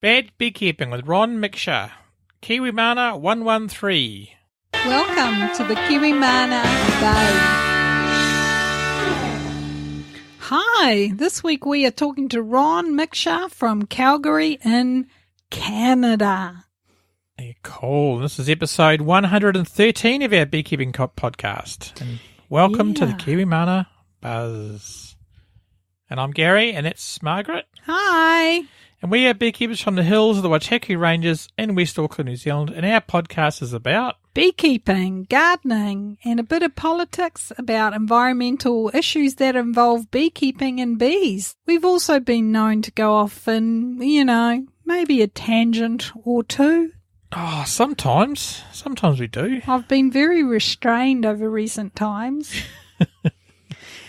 Bad Beekeeping with Ron Miksha, KM113. Welcome to the KM113 Buzz. Hi, this week we are talking to Ron Miksha from Calgary in Canada. Hey, cool. This is episode 113 of our Beekeeping podcast. And welcome to the KM113 Buzz. And I'm Gary, and it's Margaret. Hi. And we are beekeepers from the hills of the Waitakere Ranges in West Auckland, New Zealand, and our podcast is about beekeeping, gardening, and a bit of politics about environmental issues that involve beekeeping and bees. We've also been known to go off in, maybe a tangent or two. Oh, sometimes. Sometimes we do. I've been very restrained over recent times.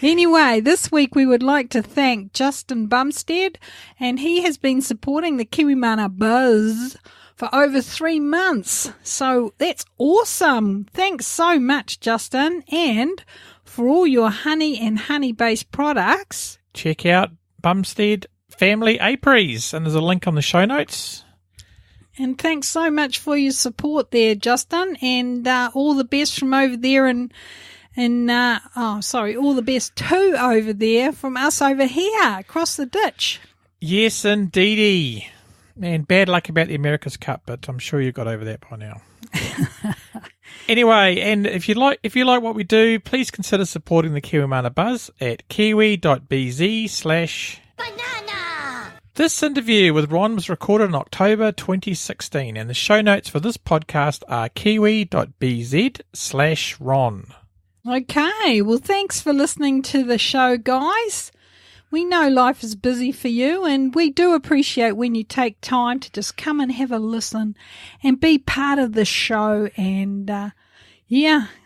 Anyway, this week we would like to thank Justin Bumstead, and he has been supporting the KM113 Buzz for over 3 months. So that's awesome. Thanks so much, Justin. And for all your honey and honey-based products, check out Bumstead Family Apiaries, and there's a link on the show notes. And thanks so much for your support there, Justin, and all the best from over there all the best too over there from us over here across the ditch. Yes, indeedy. Man, bad luck about the America's Cup, but I'm sure you got over that by now. Anyway, and if you like what we do, please consider supporting the KM113 Buzz at kiwi.bz/banana. This interview with Ron was recorded in October 2016, and the show notes for this podcast are kiwi.bz/Ron. Okay, well, thanks for listening to the show, guys. We know life is busy for you, and we do appreciate when you take time to just come and have a listen and be part of the show. And,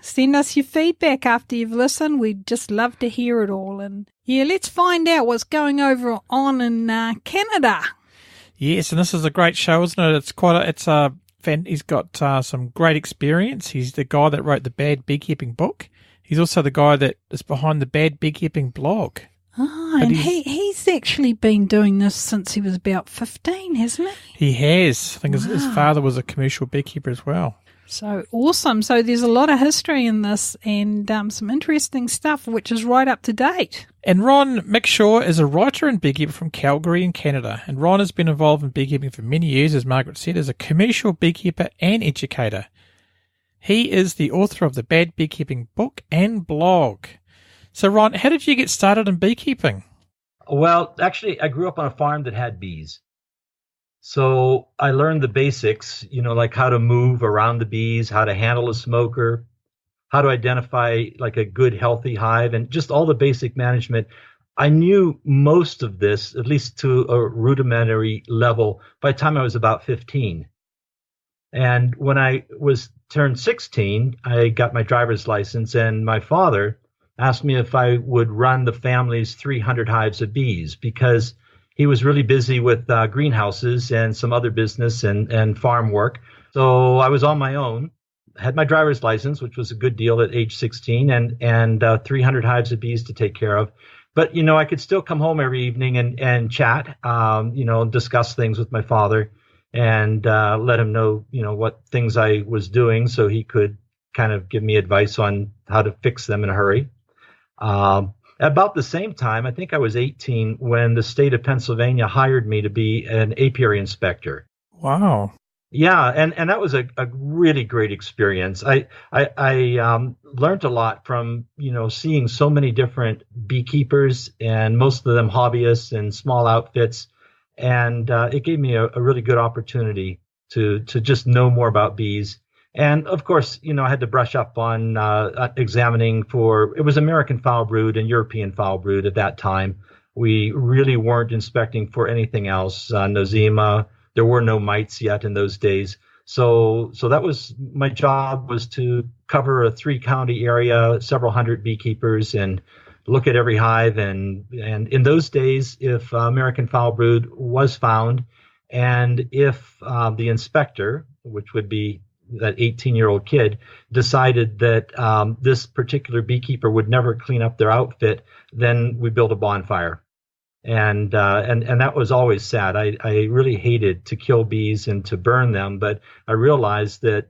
send us your feedback after you've listened. We'd just love to hear it all. And, let's find out what's going on in Canada. Yes, and this is a great show, isn't it? He's got some great experience. He's the guy that wrote the Bad Beekeeping book. He's also the guy that is behind the Bad Beekeeping blog. Oh, and he's actually been doing this since he was about 15, hasn't he? He has. I think his father was a commercial beekeeper as well. So awesome. So there's a lot of history in this and some interesting stuff, which is right up to date. And Ron Miksha is a writer and beekeeper from Calgary in Canada. And Ron has been involved in beekeeping for many years, as Margaret said, as a commercial beekeeper and educator. He is the author of the Bad Beekeeping book and blog. So, Ron, how did you get started in beekeeping? Well, actually, I grew up on a farm that had bees. So I learned the basics, like how to move around the bees, how to handle a smoker, how to identify like a good, healthy hive, and just all the basic management. I knew most of this, at least to a rudimentary level, by the time I was about 15. And when I turned 16, I got my driver's license, and my father asked me if I would run the family's 300 hives of bees, because he was really busy with greenhouses and some other business and farm work. So I was on my own, had my driver's license, which was a good deal at age 16, and 300 hives of bees to take care of. But, I could still come home every evening and chat, discuss things with my father, and let him know, what things I was doing so he could kind of give me advice on how to fix them in a hurry. About the same time, I think I was 18 when the state of Pennsylvania hired me to be an apiary inspector. Wow. Yeah, and that was a really great experience. I learned a lot from, seeing so many different beekeepers, and most of them hobbyists and small outfits. And it gave me a really good opportunity to just know more about bees. And of course, I had to brush up on examining it was American foul brood and European foul brood at that time. We really weren't inspecting for anything else. Nosema, there were no mites yet in those days. So that was my job, was to cover a 3-county area, several hundred beekeepers, and look at every hive. And in those days, if American foul brood was found, and if the inspector, which would be that 18-year-old kid, decided that this particular beekeeper would never clean up their outfit, then we built a bonfire. and that was always sad. I really hated to kill bees and to burn them, but I realized that,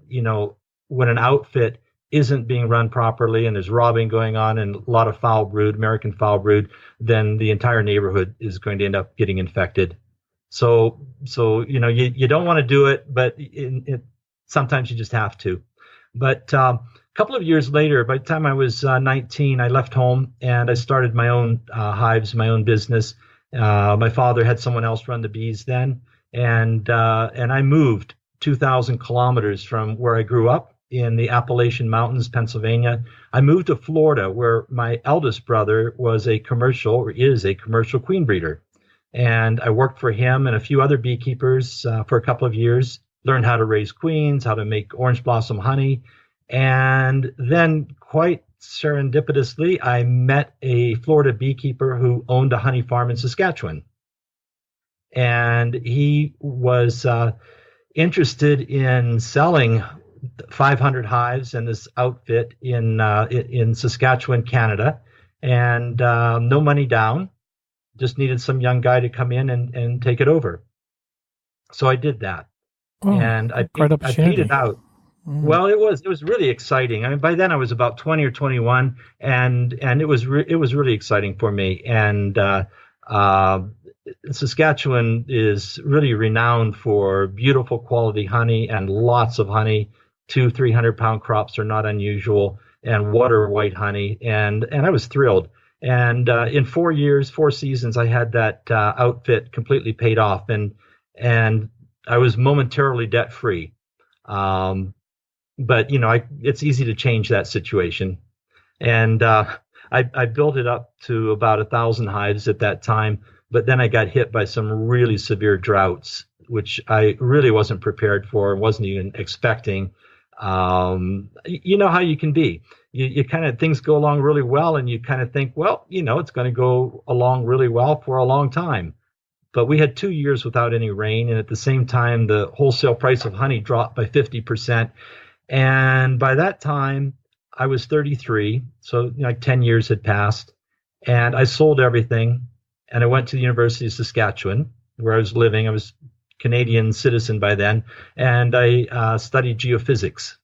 when an outfit isn't being run properly and there's robbing going on and a lot of foul brood, American foul brood, then the entire neighborhood is going to end up getting infected. So you don't want to do it, but sometimes you just have to. But a couple of years later, by the time I was 19, I left home and I started my own hives, my own business. My father had someone else run the bees then, and I moved 2,000 kilometers from where I grew up in the Appalachian Mountains, Pennsylvania. I moved to Florida, where my eldest brother is a commercial queen breeder. And I worked for him and a few other beekeepers for a couple of years, learned how to raise queens, how to make orange blossom honey. And then quite serendipitously, I met a Florida beekeeper who owned a honey farm in Saskatchewan. And he was interested in selling 500 hives and this outfit in Saskatchewan, Canada, and no money down. Just needed some young guy to come in and take it over. So I did that, and I paid it out. Well, it was really exciting. I mean, by then I was about 20 or 21, and it was really exciting for me. And Saskatchewan is really renowned for beautiful quality honey and lots of honey. 200-300 pound crops are not unusual, and water white honey. And I was thrilled. And in 4 years, 4 seasons, I had that outfit completely paid off, and I was momentarily debt free. But it's easy to change that situation. And I built it up to about 1,000 hives at that time. But then I got hit by some really severe droughts, which I really wasn't prepared for, wasn't even expecting. You know how you can be. You kind of, things go along really well, and you kind of think, well, it's going to go along really well for a long time. But we had 2 years without any rain, and at the same time, the wholesale price of honey dropped by 50%. And by that time, I was 33, so 10 years had passed, and I sold everything, and I went to the University of Saskatchewan, where I was living. I was Canadian citizen by then, and I studied geophysics.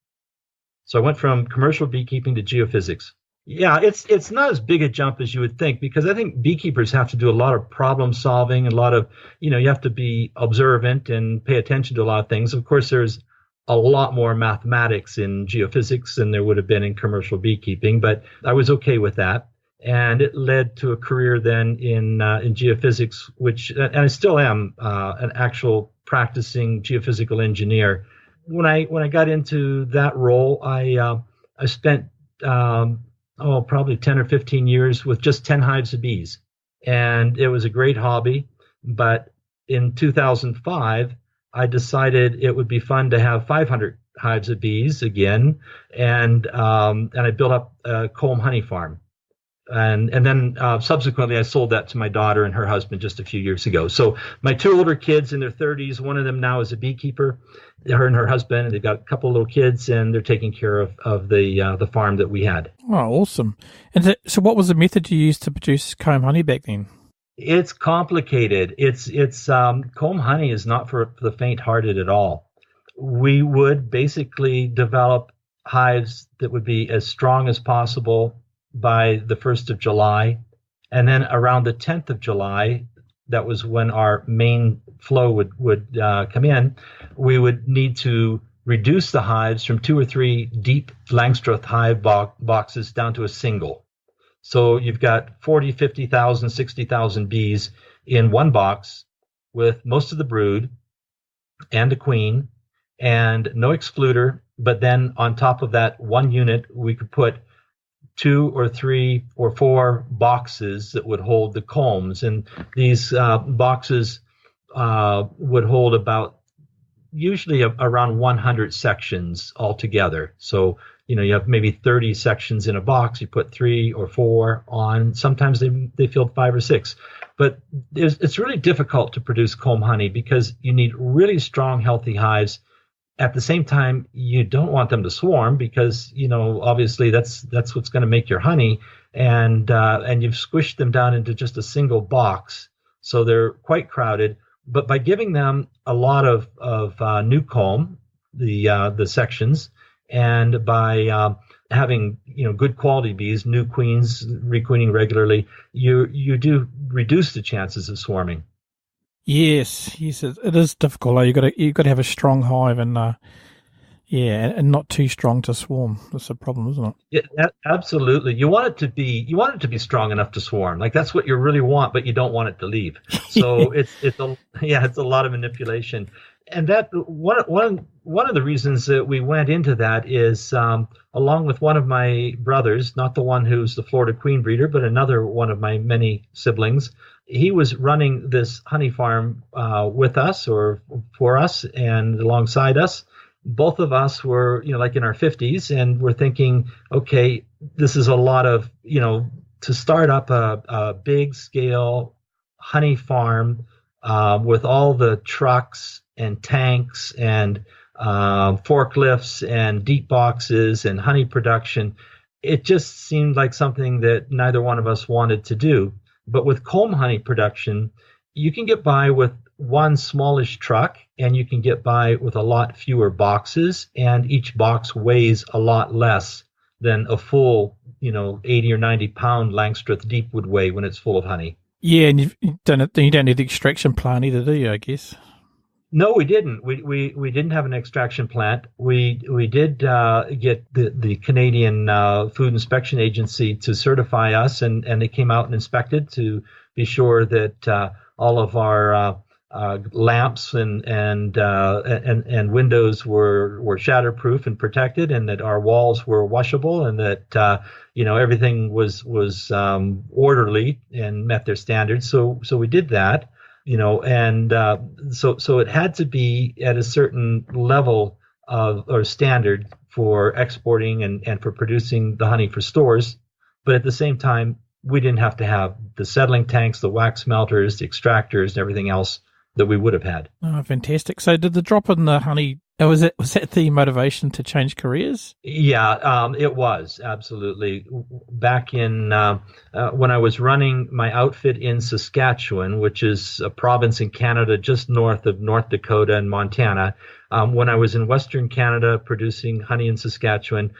So I went from commercial beekeeping to geophysics. Yeah, it's not as big a jump as you would think, because I think beekeepers have to do a lot of problem solving, and a lot of, you have to be observant and pay attention to a lot of things. Of course, there's a lot more mathematics in geophysics than there would have been in commercial beekeeping, but I was okay with that. And it led to a career then in geophysics, and I still am an actual practicing geophysical engineer. When I got into that role, I spent probably 10 or 15 years with just 10 hives of bees, and it was a great hobby. But in 2005, I decided it would be fun to have 500 hives of bees again, and I built up a comb honey farm. And then subsequently, I sold that to my daughter and her husband just a few years ago. So my 2 older kids in their 30s, one of them now is a beekeeper, her and her husband, and they've got a couple of little kids, and they're taking care of the farm that we had. Oh, awesome. And so what was the method you used to produce comb honey back then? It's complicated. It's comb honey is not for the faint-hearted at all. We would basically develop hives that would be as strong as possible by the 1st of July. And then around the 10th of July, that was when our main flow would come in, we would need to reduce the hives from 2 or 3 deep Langstroth hive boxes down to a single. So you've got 40, 50,000, 60,000 bees in one box with most of the brood and a queen and no excluder. But then on top of that one unit, we could put 2 or 3 or 4 boxes that would hold the combs. And these boxes would hold about usually around 100 sections altogether. So, you have maybe 30 sections in a box. You put 3 or 4 on. Sometimes they filled 5 or 6. But it's really difficult to produce comb honey because you need really strong, healthy hives. At the same time, you don't want them to swarm because, obviously that's what's going to make your honey. And you've squished them down into just a single box. So they're quite crowded. But by giving them a lot of new comb, the sections, and by having good quality bees, new queens, requeening regularly, you do reduce the chances of swarming. Yes, it is difficult. You've got to have a strong hive, and and not too strong to swarm. That's a problem, isn't it? Yeah, absolutely. You want it to be strong enough to swarm. Like that's what you really want, but you don't want it to leave. So it's a lot of manipulation. And that one of the reasons that we went into that is along with one of my brothers, not the one who's the Florida queen breeder, but another one of my many siblings. He was running this honey farm with us or for us and alongside us. Both of us were, like in our 50s, and we're thinking, okay, this is a lot of, to start up a big scale honey farm with all the trucks and tanks and forklifts and deep boxes and honey production. It just seemed like something that neither one of us wanted to do. But with comb honey production, you can get by with one smallish truck, and you can get by with a lot fewer boxes, and each box weighs a lot less than a full, 80 or 90 pound Langstroth deep would weigh when it's full of honey. Yeah, and you don't need the extraction plant either, do you, I guess? No, we didn't. We didn't have an extraction plant. We did get the Canadian Food Inspection Agency to certify us, and they came out and inspected to be sure that all of our lamps and windows were shatterproof and protected, and that our walls were washable, and that everything was orderly and met their standards. So we did that. So it had to be at a certain level or standard for exporting and for producing the honey for stores. But at the same time, we didn't have to have the settling tanks, the wax melters, the extractors, and everything else that we would have had. Oh, fantastic. So did the drop in the honey, was that the motivation to change careers? Yeah, it was, absolutely. Back in when I was running my outfit in Saskatchewan, which is a province in Canada just north of North Dakota and Montana, when I was in Western Canada producing honey in Saskatchewan,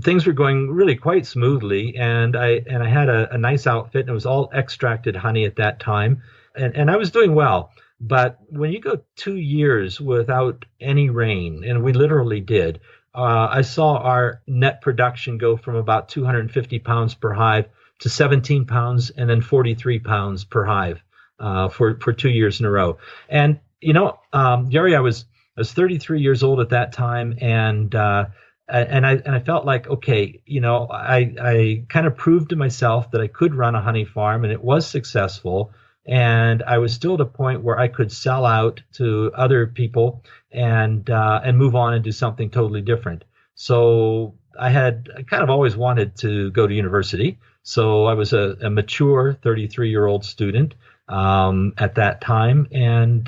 things were going really quite smoothly, and I had a nice outfit, and it was all extracted honey at that time, and I was doing well. But when you go 2 years without any rain, and we literally did, I saw our net production go from about 250 pounds per hive to 17 pounds and then 43 pounds per hive for 2 years in a row. And, Gary, I was 33 years old at that time, and I felt like, okay, I kind of proved to myself that I could run a honey farm, and it was successful. And I was still at a point where I could sell out to other people and move on and do something totally different. So I kind of always wanted to go to university. So I was a mature 33-year-old student at that time, and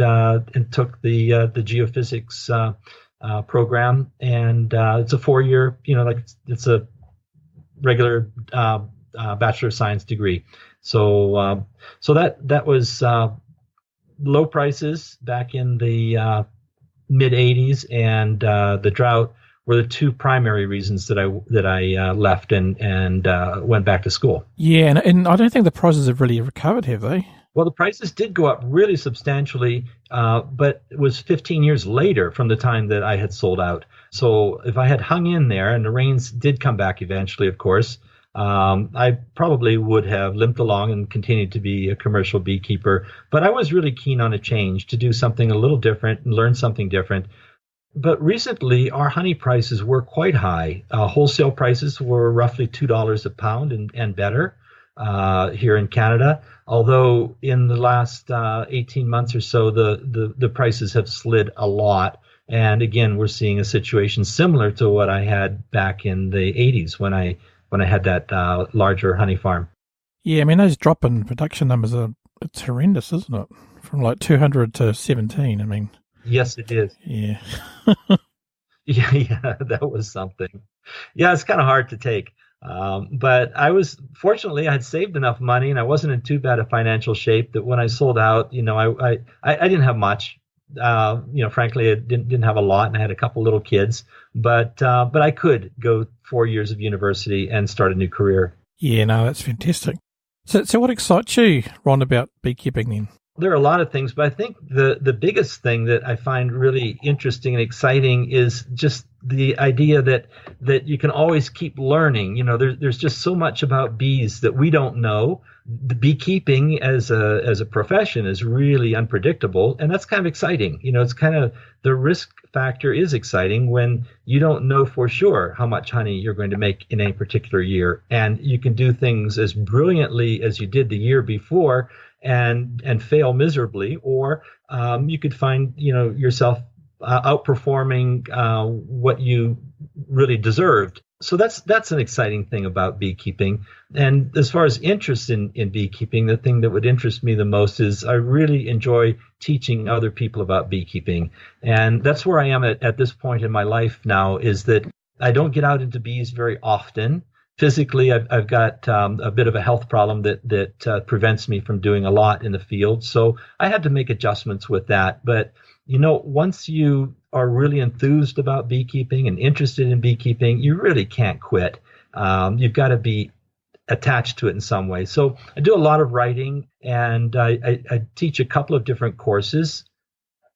took the geophysics program. And it's a 4-year, it's a regular Bachelor of Science degree. So that was low prices back in the mid 80s, and the drought were the two primary reasons that I left and went back to school. Yeah, and I don't think the prices have really recovered, have they? Well, the prices did go up really substantially, but it was 15 years later from the time that I had sold out. So if I had hung in there, and the rains did come back eventually, of course, I probably would have limped along and continued to be a commercial beekeeper. But I was really keen on a change, to do something a little different and learn something different. But recently, our honey prices were quite high. Wholesale prices were roughly $2 a pound and better here in Canada. Although in the last 18 months or so, the prices have slid a lot. And again, we're seeing a situation similar to what I had back in the 80s when I had that larger honey farm. Yeah, I mean, those drop in production numbers it's horrendous, isn't it? From like 200 to 17, I mean. Yes, it is. Yeah. yeah, that was something. Yeah, it's kind of hard to take. But fortunately, I had saved enough money and I wasn't in too bad a financial shape that when I sold out, I didn't have much. Frankly, I didn't have a lot, and I had a couple little kids, but I could go 4 years of university and start a new career. Yeah, no, that's fantastic. So what excites you, Ron, about beekeeping then? There are a lot of things, but I think the biggest thing that I find really interesting and exciting is just the idea that you can always keep learning. There's just so much about bees that we don't know. The beekeeping as a profession is really unpredictable, and that's kind of exciting. It's kind of, the risk factor is exciting when you don't know for sure how much honey you're going to make in a particular year, and you can do things as brilliantly as you did the year before and fail miserably, or you could find yourself outperforming what you really deserved. So that's an exciting thing about beekeeping. And as far as interest in beekeeping, the thing that would interest me the most is I really enjoy teaching other people about beekeeping. And that's where I am at this point in my life now, is that I don't get out into bees very often. Physically, I've got a bit of a health problem that prevents me from doing a lot in the field. So I had to make adjustments with that. But, once you are really enthused about beekeeping and interested in beekeeping, you really can't quit. You've got to be attached to it in some way. So I do a lot of writing, and I teach a couple of different courses.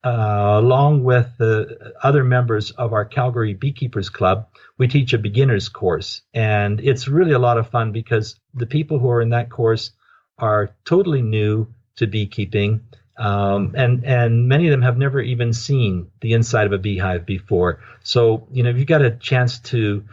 Along with the other members of our Calgary Beekeepers Club, we teach a beginner's course. And it's really a lot of fun because the people who are in that course are totally new to beekeeping. And many of them have never even seen the inside of a beehive before. So, you've got a chance to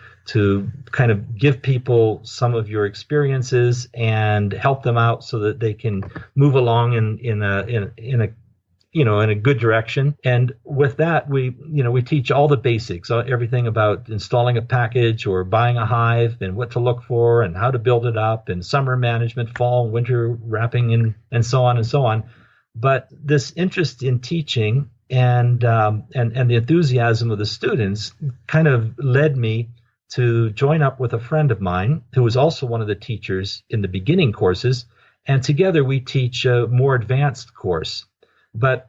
kind of give people some of your experiences and help them out so that they can move along in a good direction. And with that, we teach all the basics, everything about installing a package or buying a hive and what to look for and how to build it up, and summer management, fall, winter wrapping, and so on and so on. But this interest in teaching and the enthusiasm of the students kind of led me to join up with a friend of mine who was also one of the teachers in the beginning courses. And together we teach a more advanced course. But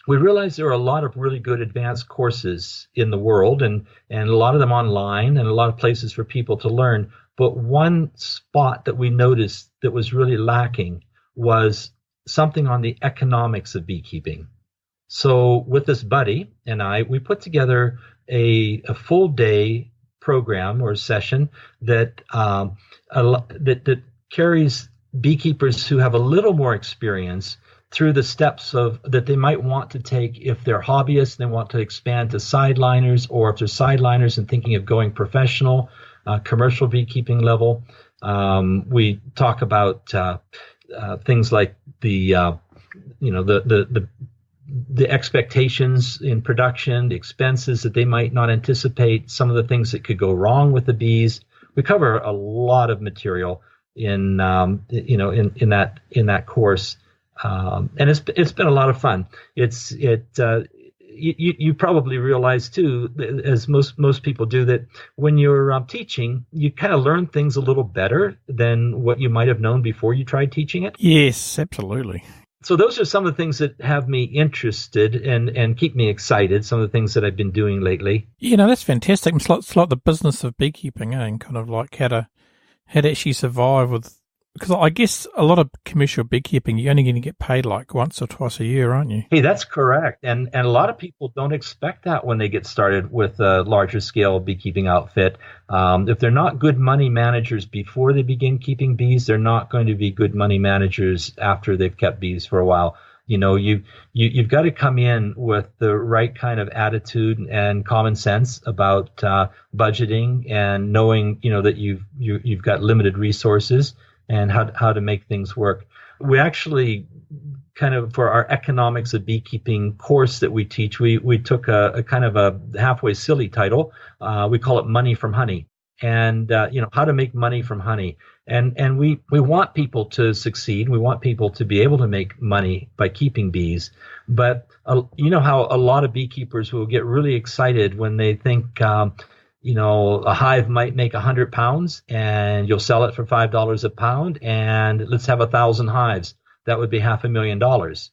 we realize there are a lot of really good advanced courses in the world, and a lot of them online, and a lot of places for people to learn. But one spot that we noticed that was really lacking was something on the economics of beekeeping. So with this buddy and we put together a full day program or session that carries beekeepers who have a little more experience through the steps that they might want to take if they're hobbyists and they want to expand to sideliners, or if they're sideliners and thinking of going professional, commercial beekeeping level. We talk about things like the expectations in production, the expenses that they might not anticipate, some of the things that could go wrong with the bees. We cover a lot of material in that course. And it's been a lot of fun. You probably realize too, as most people do, that when you're teaching, you kind of learn things a little better than what you might have known before you tried teaching it. Yes, absolutely. So those are some of the things that have me interested and keep me excited, some of the things that I've been doing lately. That's fantastic. It's like the business of beekeeping, and kind of like how to actually survive with. Because I guess a lot of commercial beekeeping, you're only going to get paid like once or twice a year, aren't you? Hey, that's correct. And a lot of people don't expect that when they get started with a larger scale beekeeping outfit. If they're not good money managers before they begin keeping bees, they're not going to be good money managers after they've kept bees for a while. You've got to come in with the right kind of attitude and common sense about budgeting and knowing, that you've got limited resources and how to make things work. We actually kind of, for our economics of beekeeping course that we teach, we took a kind of a halfway silly title. We call it Money from Honey, and how to make money from honey. And we want people to succeed. We want people to be able to make money by keeping bees. But you know how a lot of beekeepers will get really excited when they think a hive might make 100 pounds and you'll sell it for $5 a pound, and let's have 1,000 hives. That would be $500,000.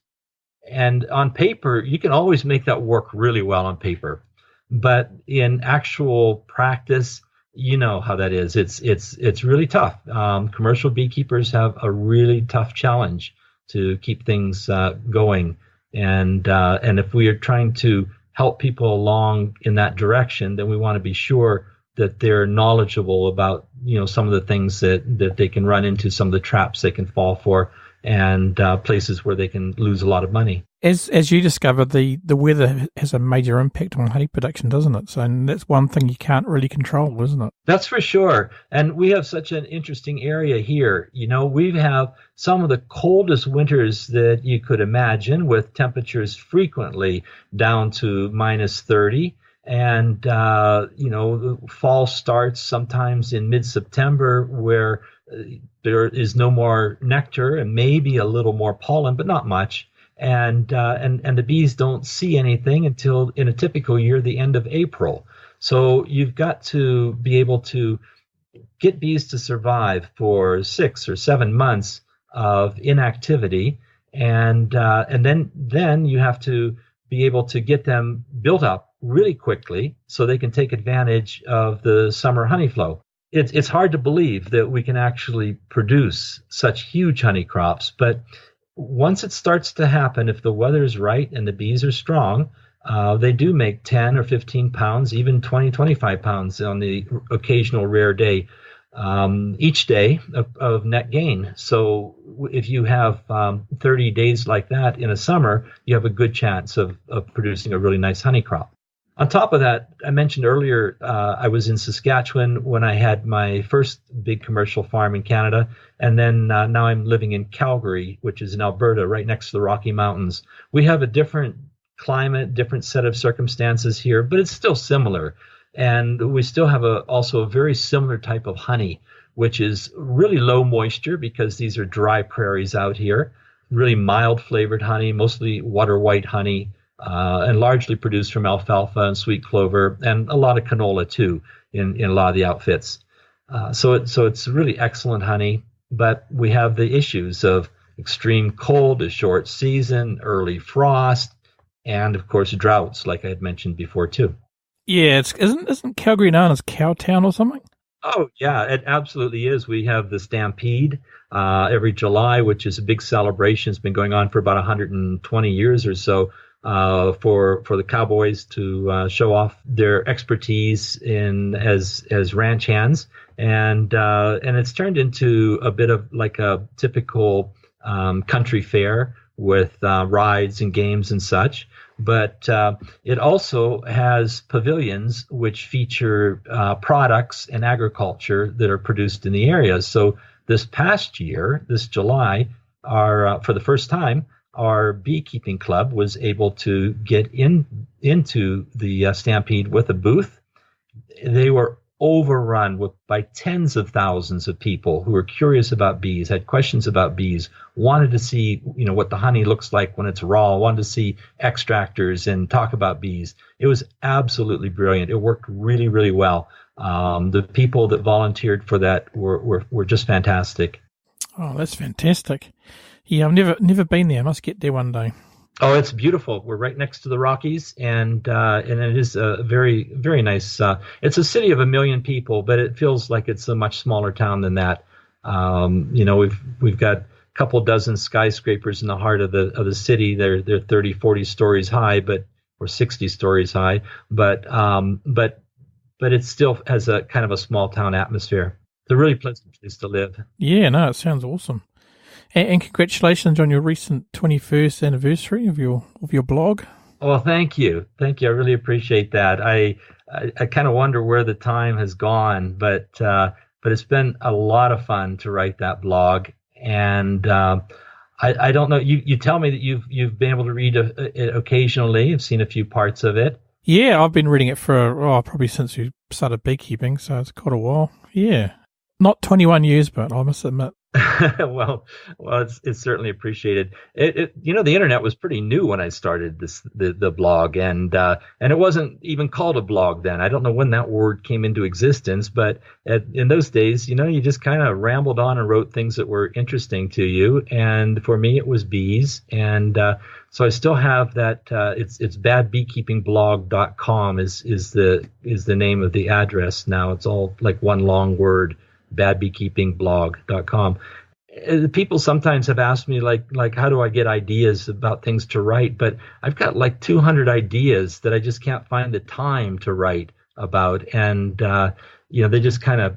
And on paper, you can always make that work really well on paper. But in actual practice, you know how that is. It's really tough. Commercial beekeepers have a really tough challenge to keep things going. And if we are trying to help people along in that direction, then we want to be sure that they're knowledgeable about, some of the things that they can run into, some of the traps they can fall for, and places where they can lose a lot of money. As you discovered, the weather has a major impact on honey production, doesn't it? So and that's one thing you can't really control, isn't it? That's for sure. And we have such an interesting area here. We have some of the coldest winters that you could imagine, with temperatures frequently down to minus 30. And, the fall starts sometimes in mid-September, where there is no more nectar and maybe a little more pollen, but not much. And the bees don't see anything until, in a typical year, the end of April. So you've got to be able to get bees to survive for 6 or 7 months of inactivity, and then you have to be able to get them built up really quickly so they can take advantage of the summer honey flow. It's hard to believe that we can actually produce such huge honey crops, but once it starts to happen, if the weather is right and the bees are strong, they do make 10 or 15 pounds, even 20, 25 pounds on the occasional rare day, each day of net gain. So if you have 30 days like that in a summer, you have a good chance of producing a really nice honey crop. On top of that, I mentioned earlier, I was in Saskatchewan when I had my first big commercial farm in Canada. And then now I'm living in Calgary, which is in Alberta, right next to the Rocky Mountains. We have a different climate, different set of circumstances here, but it's still similar. And we still have also a very similar type of honey, which is really low moisture because these are dry prairies out here, really mild flavored honey, mostly water white honey. And largely produced from alfalfa and sweet clover, and a lot of canola too in a lot of the outfits. So it's really excellent honey, but we have the issues of extreme cold, a short season, early frost, and of course droughts, like I had mentioned before too. Yeah, isn't Calgary known as Cowtown or something? Oh yeah, it absolutely is. We have the Stampede every July, which is a big celebration. It's been going on for about 120 years or so. For the cowboys to show off their expertise as ranch hands, and it's turned into a bit of like a typical country fair with rides and games and such. But it also has pavilions which feature products and agriculture that are produced in the area. So this past year, this July, for the first time, our beekeeping club was able to get into the Stampede with a booth. They were overrun by tens of thousands of people who were curious about bees, had questions about bees, wanted to see what the honey looks like when it's raw, wanted to see extractors and talk about bees. It was absolutely brilliant. It worked really, really well. The people that volunteered for that were just fantastic. Oh, that's fantastic. Yeah, I've never been there. I must get there one day. Oh, it's beautiful. We're right next to the Rockies, and it is a very, very nice. It's a city of 1 million people, but it feels like it's a much smaller town than that. We've got a couple dozen skyscrapers in the heart of the city. They're 30, 40 stories high, or 60 stories high, but it still has a kind of a small town atmosphere. It's a really pleasant place to live. Yeah, no, it sounds awesome. And congratulations on your recent 21st anniversary of your blog. Well, thank you. I really appreciate that. I kind of wonder where the time has gone, but it's been a lot of fun to write that blog. And I don't know. You tell me that you've been able to read it occasionally. I've seen a few parts of it. Yeah, I've been reading it for probably since you started beekeeping, so it's quite a while. Yeah, not 21 years, but I must admit. Well, it's certainly appreciated. The internet was pretty new when I started the blog, and it wasn't even called a blog then. I don't know when that word came into existence, but in those days, you just kind of rambled on and wrote things that were interesting to you. And for me, it was bees, and so I still have that. It's badbeekeepingblog.com is the name of the address now. It's all like one long word. Badbeekeepingblog.com. People sometimes have asked me like how do I get ideas about things to write, but I've got like 200 ideas that I just can't find the time to write about, and they just kind of,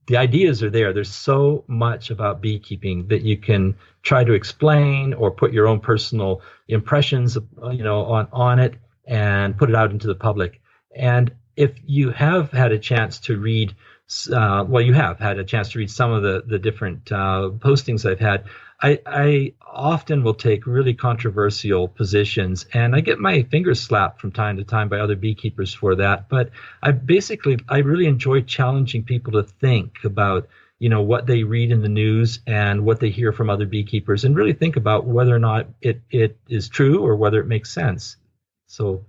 the ideas are there. There's so much about beekeeping that you can try to explain or put your own personal impressions on it and put it out into the public. And if you have had a chance to read you have had a chance to read some of the different postings I've had. I often will take really controversial positions, and I get my fingers slapped from time to time by other beekeepers for that. But I really enjoy challenging people to think about what they read in the news and what they hear from other beekeepers, and really think about whether or not it is true or whether it makes sense. So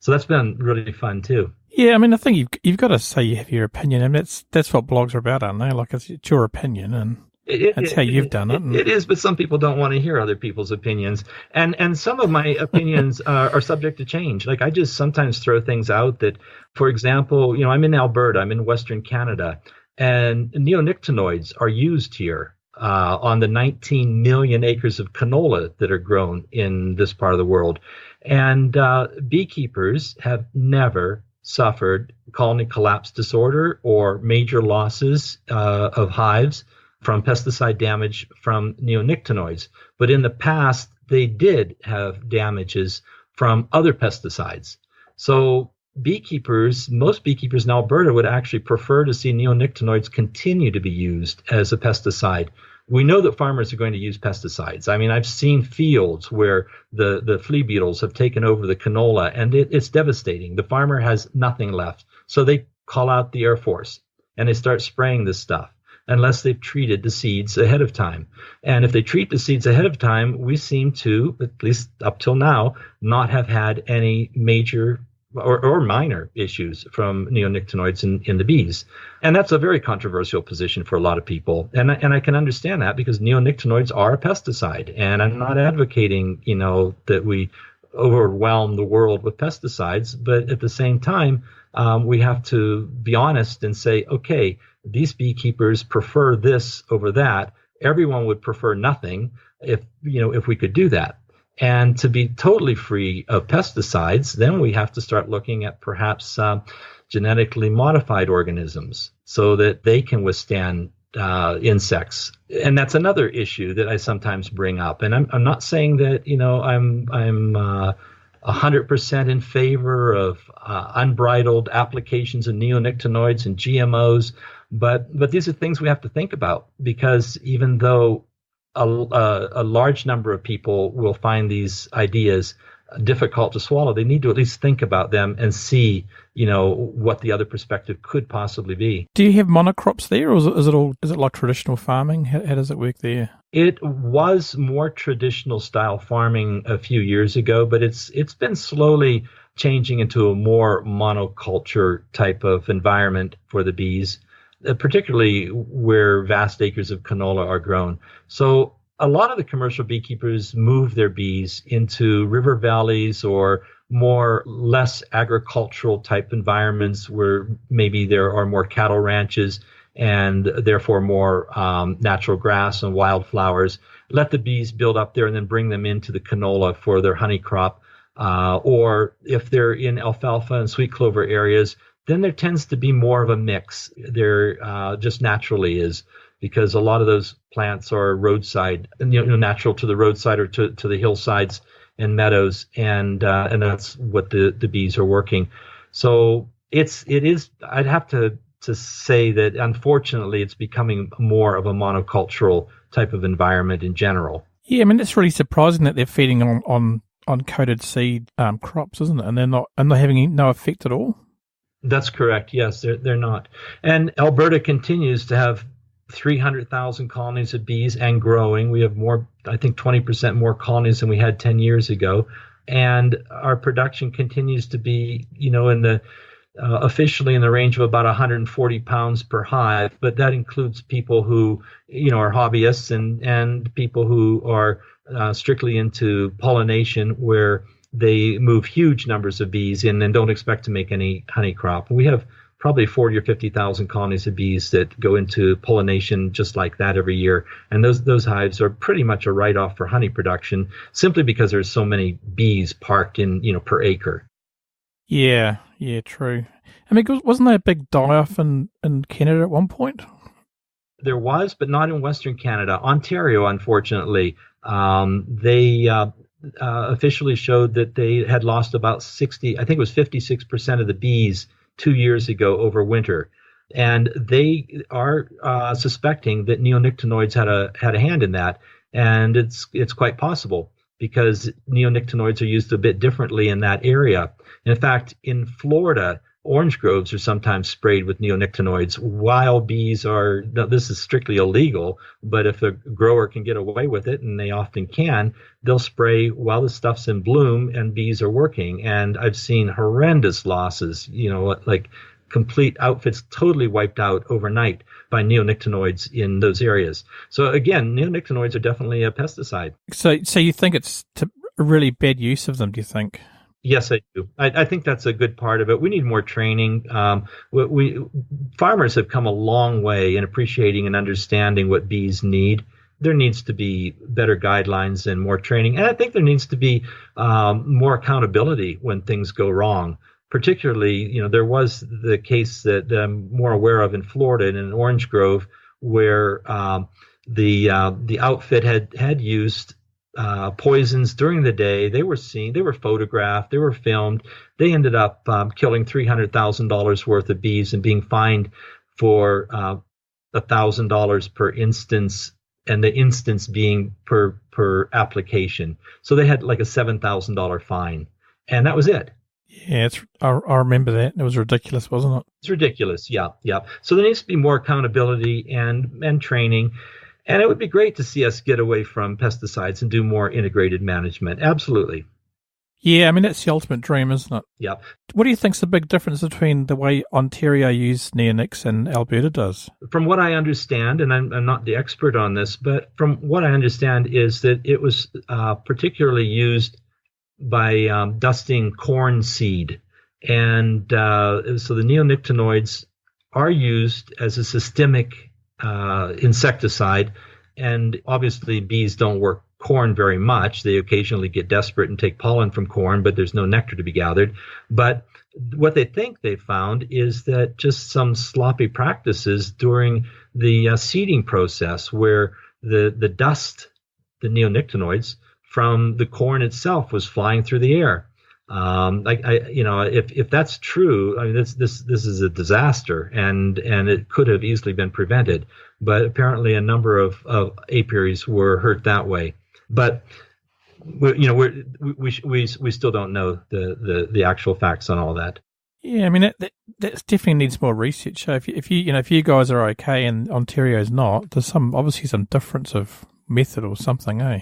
that's been really fun too. Yeah, I mean, I think you've got to say you have your opinion, and that's what blogs are about, aren't they? Like, it's your opinion, and that's how you've done it. It is, but some people don't want to hear other people's opinions, and some of my opinions are subject to change. Like, I just sometimes throw things out that, for example, I'm in Alberta, I'm in Western Canada, and neonicotinoids are used here on the 19 million acres of canola that are grown in this part of the world, and beekeepers have never suffered colony collapse disorder or major losses of hives from pesticide damage from neonicotinoids. But in the past, they did have damages from other pesticides. So most beekeepers in Alberta would actually prefer to see neonicotinoids continue to be used as a pesticide. We know that farmers are going to use pesticides. I mean, I've seen fields where the flea beetles have taken over the canola, and it's devastating. The farmer has nothing left. So they call out the Air Force, and they start spraying this stuff unless they've treated the seeds ahead of time. And if they treat the seeds ahead of time, we seem to, at least up till now, not have had any major or minor issues from neonicotinoids in the bees. And that's a very controversial position for a lot of people. And I can understand that, because neonicotinoids are a pesticide. And I'm not advocating, that we overwhelm the world with pesticides. But at the same time, we have to be honest and say, okay, these beekeepers prefer this over that. Everyone would prefer nothing if we could do that. And to be totally free of pesticides, then we have to start looking at perhaps genetically modified organisms so that they can withstand insects. And that's another issue that I sometimes bring up. And I'm not saying that I'm 100% in favor of unbridled applications of neonicotinoids and GMOs, but these are things we have to think about, because even though a large number of people will find these ideas difficult to swallow, they need to at least think about them and see, what the other perspective could possibly be. Do you have monocrops there, or is it like traditional farming? How does it work there? It was more traditional style farming a few years ago, but it's been slowly changing into a more monoculture type of environment for the bees, particularly where vast acres of canola are grown. So a lot of the commercial beekeepers move their bees into river valleys or less agricultural type environments where maybe there are more cattle ranches and therefore more natural grass and wildflowers. Let the bees build up there and then bring them into the canola for their honey crop. Or if they're in alfalfa and sweet clover areas, then there tends to be more of a mix. There just naturally is, because a lot of those plants are roadside, natural to the roadside or to the hillsides and meadows, and that's what the bees are working. So it is. I'd have to say that unfortunately it's becoming more of a monocultural type of environment in general. Yeah, I mean, it's really surprising that they're feeding on coated seed crops, isn't it? And they're having no effect at all. That's correct. Yes, they're not. And Alberta continues to have 300,000 colonies of bees and growing. We have more, I think 20% more colonies than we had 10 years ago. And our production continues to be, in the officially in the range of about 140 pounds per hive, but that includes people who, are hobbyists and people who are strictly into pollination, where they move huge numbers of bees in and don't expect to make any honey crop. We have probably 40 or 50,000 colonies of bees that go into pollination just like that every year. And those hives are pretty much a write-off for honey production, simply because there's so many bees parked in, per acre. Yeah, true. I mean, wasn't there a big die-off in Canada at one point? There was, but not in Western Canada. Ontario, unfortunately, they officially showed that they had lost about 56% of the bees 2 years ago over winter. And they are suspecting that neonicotinoids had a hand in that. And it's quite possible, because neonicotinoids are used a bit differently in that area. In fact, in Florida, orange groves are sometimes sprayed with neonicotinoids. While bees are, this is strictly illegal, but if a grower can get away with it, and they often can, they'll spray while the stuff's in bloom and bees are working. And I've seen horrendous losses, like complete outfits totally wiped out overnight by neonicotinoids in those areas. So again, neonicotinoids are definitely a pesticide. So you think it's a really bad use of them, do you think? Yes, I do. I think that's a good part of it. We need more training. Farmers have come a long way in appreciating and understanding what bees need. There needs to be better guidelines and more training. And I think there needs to be more accountability when things go wrong. Particularly, there was the case that I'm more aware of in Florida, in an orange grove, where the outfit had used poisons during the day. They were seen, they were photographed, they were filmed. They ended up killing $300,000 worth of bees and being fined for $1,000 per instance, and the instance being per application. So they had like a $7,000 fine, and that was it. Yeah, I remember that. It was ridiculous, wasn't it? It's ridiculous. Yeah. So there needs to be more accountability and training. And it would be great to see us get away from pesticides and do more integrated management. Absolutely. Yeah, I mean, that's the ultimate dream, isn't it? Yeah. What do you think's the big difference between the way Ontario uses neonics and Alberta does? From what I understand, and I'm not the expert on this, but from what I understand is that it was particularly used by dusting corn seed. And so the neonicotinoids are used as a systemic insecticide. And obviously bees don't work corn very much. They occasionally get desperate and take pollen from corn, but there's no nectar to be gathered. But what they think they found is that just some sloppy practices during the seeding process, where the dust, the neonicotinoids, from the corn itself was flying through the air. If that's true, I mean, this is a disaster, and it could have easily been prevented. But apparently, a number of apiaries were hurt that way. But we still don't know the actual facts on all that. Yeah, I mean that definitely needs more research. So if you guys are okay and Ontario's not, there's obviously some difference of method or something, eh?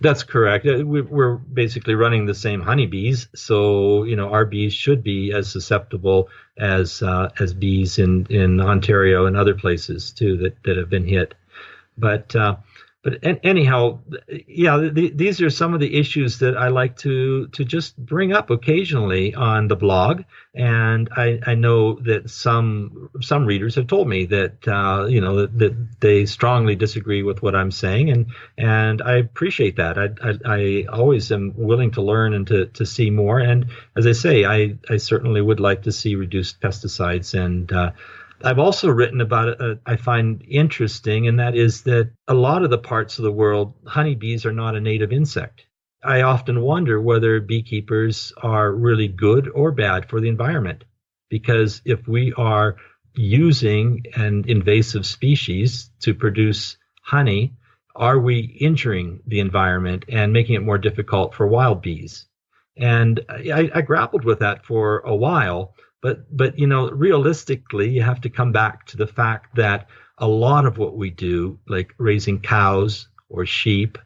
That's correct. We're basically running the same honeybees, so our bees should be as susceptible as bees in Ontario and other places too that have been hit. But anyhow, yeah, these are some of the issues that I like to just bring up occasionally on the blog. And I know that some readers have told me that that they strongly disagree with what I'm saying, and I appreciate that. I always am willing to learn and to see more. And as I say, I certainly would like to see reduced pesticides. And I've also written about it, I find interesting, and that is that a lot of the parts of the world, honeybees are not a native insect. I often wonder whether beekeepers are really good or bad for the environment, because if we are using an invasive species to produce honey, are we injuring the environment and making it more difficult for wild bees? And I grappled with that for a while. But realistically, you have to come back to the fact that a lot of what we do, like raising cows or sheep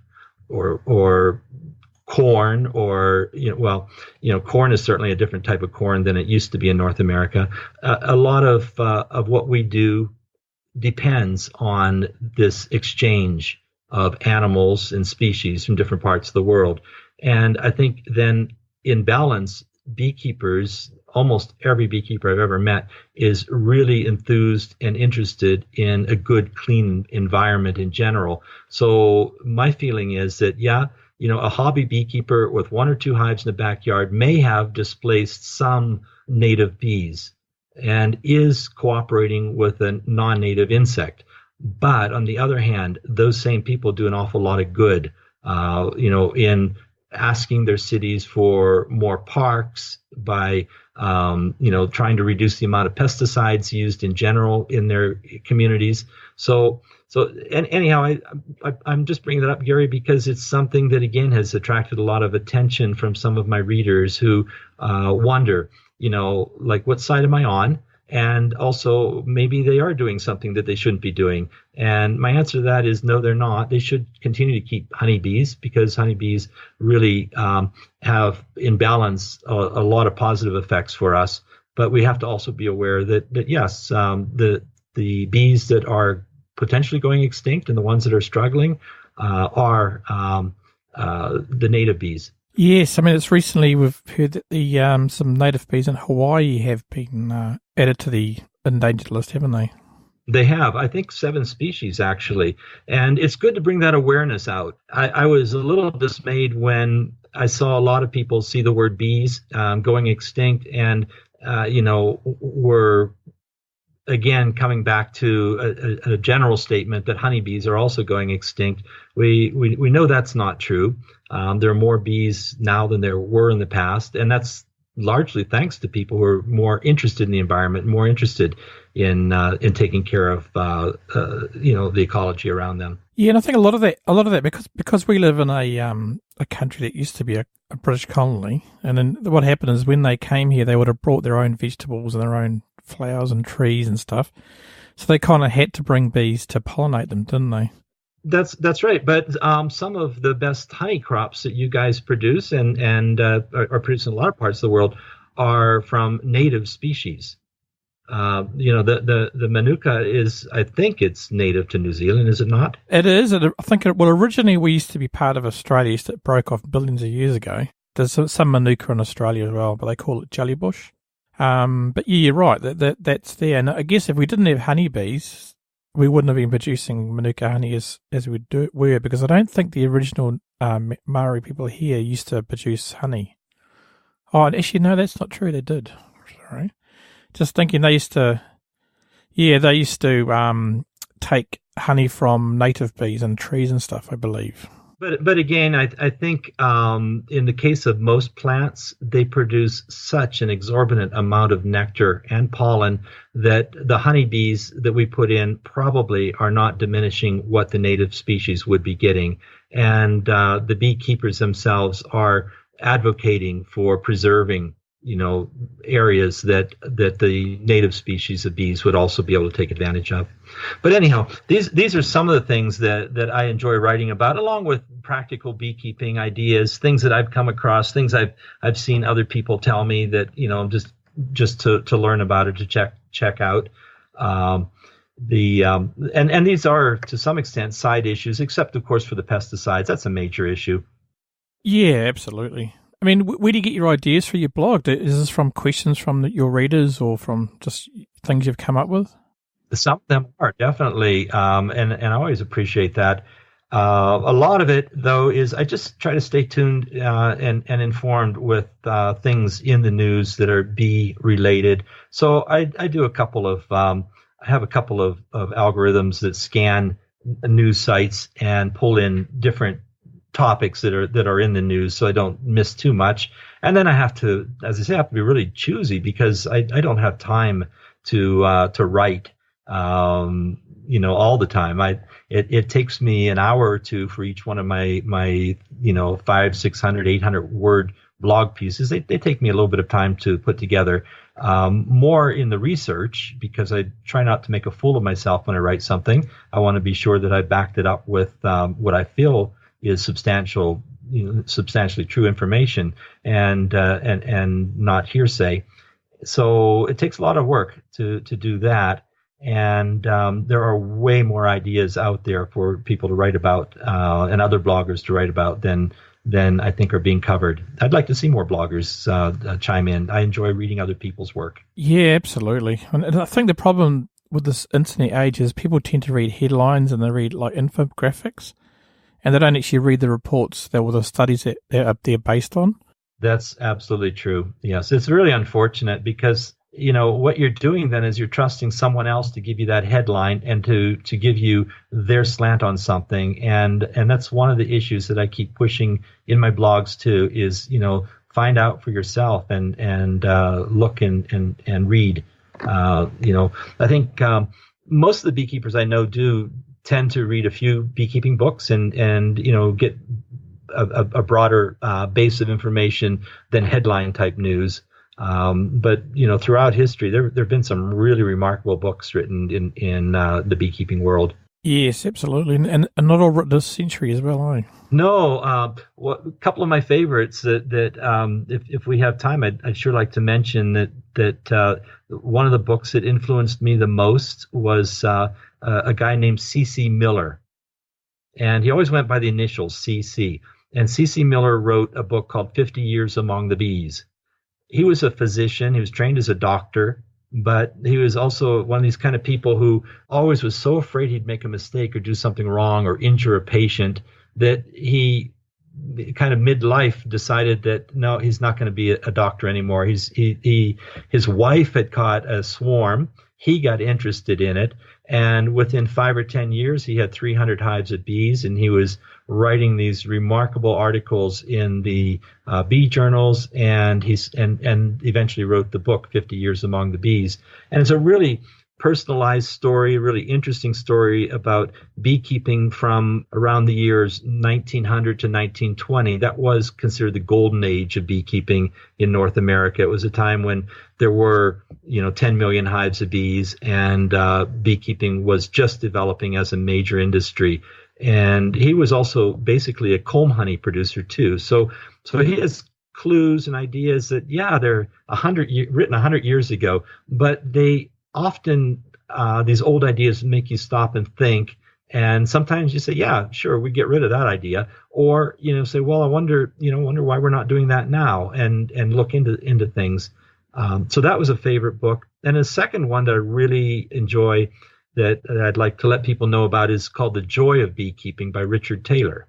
or corn, or corn is certainly a different type of corn than it used to be in North America. A lot of what we do depends on this exchange of animals and species from different parts of the world. And I think then in balance, beekeepers, almost every beekeeper I've ever met, is really enthused and interested in a good, clean environment in general. So my feeling is that, a hobby beekeeper with 1 or 2 hives in the backyard may have displaced some native bees and is cooperating with a non-native insect. But on the other hand, those same people do an awful lot of good, in asking their cities for more parks, by trying to reduce the amount of pesticides used in general in their communities. Anyhow, I'm just bringing that up, Gary, because it's something that again has attracted a lot of attention from some of my readers who wonder, like, what side am I on? And also, maybe they are doing something that they shouldn't be doing. And my answer to that is no, they're not. They should continue to keep honeybees, because honeybees really have, in balance, a lot of positive effects for us. But we have to also be aware that yes, the bees that are potentially going extinct and the ones that are struggling are the native bees. Yes, I mean, it's recently we've heard that the some native bees in Hawaii have been added to the endangered list, haven't they? They have, I think, 7 species actually, and it's good to bring that awareness out. I was a little dismayed when I saw a lot of people see the word bees going extinct, and were again coming back to a general statement that honeybees are also going extinct. We know that's not true. There are more bees now than there were in the past, and that's largely thanks to people who are more interested in the environment, more interested in taking care of the ecology around them. Yeah, and I think a lot of that because we live in a country that used to be a British colony, and then what happened is when they came here, they would have brought their own vegetables and their own flowers and trees and stuff, so they kind of had to bring bees to pollinate them, didn't they? That's right. But some of the best honey crops that you guys produce and are produced in a lot of parts of the world are from native species. The Manuka is, I think it's native to New Zealand, is it not? It is. I think originally we used to be part of Australia, so it broke off billions of years ago. There's some Manuka in Australia as well, but they call it jellybush. But yeah, you're right. That's there. And I guess if we didn't have honeybees, we wouldn't have been producing Manuka honey as we were, because I don't think the original Maori people here used to produce honey. Oh, and actually, no, that's not true. They did. Sorry. Just thinking they used to take honey from native bees and trees and stuff, I believe. But again, I think in the case of most plants, they produce such an exorbitant amount of nectar and pollen that the honeybees that we put in probably are not diminishing what the native species would be getting. And the beekeepers themselves are advocating for preserving areas that the native species of bees would also be able to take advantage of. But anyhow, these are some of the things that I enjoy writing about, along with practical beekeeping ideas, things that I've come across, things I've seen other people tell me that just to learn about it, to check out. And these are to some extent side issues, except of course for the pesticides. That's a major issue. Yeah, absolutely. I mean, where do you get your ideas for your blog? Is this from questions from your readers or from just things you've come up with? Some of them are, definitely, and I always appreciate that. A lot of it, though, is I just try to stay tuned and informed with things in the news that are bee related. So I do a couple of I have a couple of algorithms that scan news sites and pull in different topics that are in the news, so I don't miss too much. And then I have to, as I say, I have to be really choosy, because I don't have time to write all the time. It takes me an hour or two for each one of my 500, 600, 800 word blog pieces. They take me a little bit of time to put together, more in the research, because I try not to make a fool of myself when I write something. I want to be sure that I backed it up with what I feel is substantially true information, and not hearsay. So it takes a lot of work to do that. And there are way more ideas out there for people to write about, and other bloggers to write about than I think are being covered. I'd like to see more bloggers chime in. I enjoy reading other people's work. Yeah, absolutely. And I think the problem with this internet age is people tend to read headlines and they read like infographics, and they don't actually read the reports or the studies that they're based on. That's absolutely true. Yes, it's really unfortunate because what you're doing then is you're trusting someone else to give you that headline and to give you their slant on something. And that's one of the issues that I keep pushing in my blogs too, is, find out for yourself and look and read. I think most of the beekeepers I know do tend to read a few beekeeping books and get a broader base of information than headline type news. But throughout history, there have been some really remarkable books written in the beekeeping world. Yes, absolutely, and not all written this century as well, eh? No, a couple of my favorites that if we have time, I'd sure like to mention that one of the books that influenced me the most was a guy named C.C. Miller, and he always went by the initials C.C. And C.C. Miller wrote a book called 50 Years Among the Bees. He was a physician. He was trained as a doctor, but he was also one of these kind of people who always was so afraid he'd make a mistake or do something wrong or injure a patient that he kind of midlife decided that no, he's not going to be a doctor anymore. His wife had caught a swarm. He got interested in it. And within 5 or 10 years, he had 300 hives of bees, and he was writing these remarkable articles in the bee journals, and eventually wrote the book 50 Years Among the Bees. And it's a really personalized story, really interesting story about beekeeping from around the years 1900 to 1920. That was considered the golden age of beekeeping in North America. It was a time when there were 10 million hives of bees, and beekeeping was just developing as a major industry. And he was also basically a comb honey producer too. So he has clues and ideas that, they're written 100 years ago, but they often, these old ideas make you stop and think. And sometimes you say, yeah, sure, we get rid of that idea. Or, say, well, I wonder why we're not doing that now, and look into things. So that was a favorite book. And a second one that I really enjoy that I'd like to let people know about is called The Joy of Beekeeping by Richard Taylor.